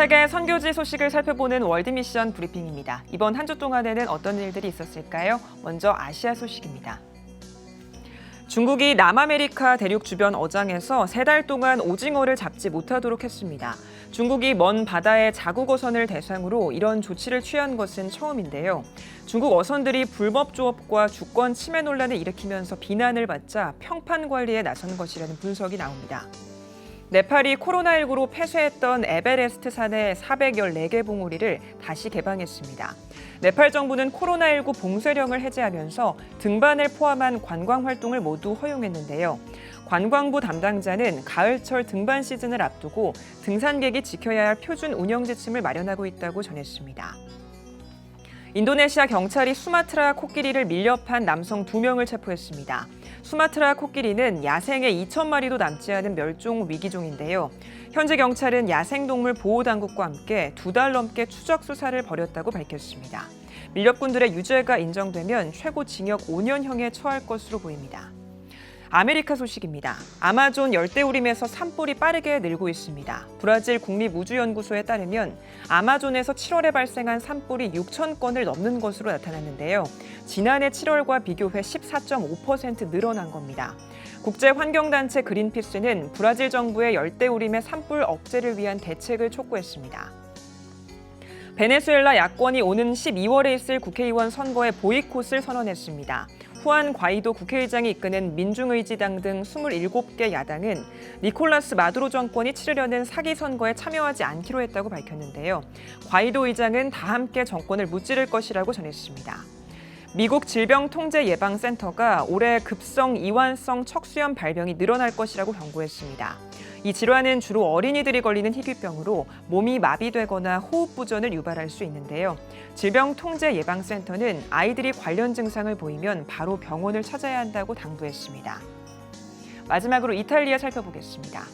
세계 선교지 소식을 살펴보는 월드미션 브리핑입니다. 이번 한 주 동안에는 어떤 일들이 있었을까요? 먼저 아시아 소식입니다. 중국이 남아메리카 대륙 주변 어장에서 3달 동안 오징어를 잡지 못하도록 했습니다. 중국이 먼 바다의 자국 어선을 대상으로 이런 조치를 취한 것은 처음인데요. 중국 어선들이 불법 조업과 주권 침해 논란을 일으키면서 비난을 받자 평판 관리에 나선 것이라는 분석이 나옵니다. 네팔이 코로나19로 폐쇄했던 에베레스트 산의 414개 봉우리를 다시 개방했습니다. 네팔 정부는 코로나19 봉쇄령을 해제하면서 등반을 포함한 관광 활동을 모두 허용했는데요. 관광부 담당자는 가을철 등반 시즌을 앞두고 등산객이 지켜야 할 표준 운영 지침을 마련하고 있다고 전했습니다. 인도네시아 경찰이 수마트라 코끼리를 밀렵한 남성 2명을 체포했습니다. 수마트라 코끼리는 야생에 2,000마리도 남지 않은 멸종 위기종인데요. 현재 경찰은 야생동물 보호당국과 함께 2달 넘게 추적 수사를 벌였다고 밝혔습니다. 밀렵꾼들의 유죄가 인정되면 최고 징역 5년형에 처할 것으로 보입니다. 아메리카 소식입니다. 아마존 열대우림에서 산불이 빠르게 늘고 있습니다. 브라질 국립우주연구소에 따르면 아마존에서 7월에 발생한 산불이 6천 건을 넘는 것으로 나타났는데요. 지난해 7월과 비교해 14.5% 늘어난 겁니다. 국제환경단체 그린피스는 브라질 정부의 열대우림의 산불 억제를 위한 대책을 촉구했습니다. 베네수엘라 야권이 오는 12월에 있을 국회의원 선거에 보이콧을 선언했습니다. 후안 과이도 국회의장이 이끄는 민중의지당 등 27개 야당은 니콜라스 마두로 정권이 치르려는 사기 선거에 참여하지 않기로 했다고 밝혔는데요. 과이도 의장은 다 함께 정권을 무찌를 것이라고 전했습니다. 미국 질병통제예방센터가 올해 급성 이완성 척수염 발병이 늘어날 것이라고 경고했습니다. 이 질환은 주로 어린이들이 걸리는 희귀병으로 몸이 마비되거나 호흡 부전을 유발할 수 있는데요. 질병통제예방센터는 아이들이 관련 증상을 보이면 바로 병원을 찾아야 한다고 당부했습니다. 마지막으로 이탈리아 살펴보겠습니다.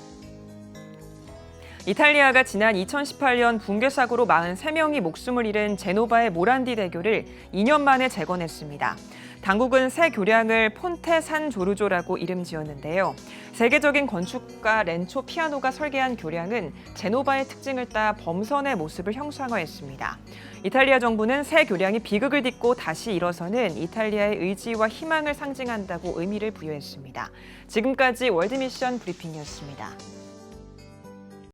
이탈리아가 지난 2018년 붕괴 사고로 43명이 목숨을 잃은 제노바의 모란디 대교를 2년 만에 재건했습니다. 당국은 새 교량을 폰테 산 조르조라고 이름 지었는데요. 세계적인 건축가 렌초 피아노가 설계한 교량은 제노바의 특징을 따 범선의 모습을 형상화했습니다. 이탈리아 정부는 새 교량이 비극을 딛고 다시 일어서는 이탈리아의 의지와 희망을 상징한다고 의미를 부여했습니다. 지금까지 월드미션 브리핑이었습니다.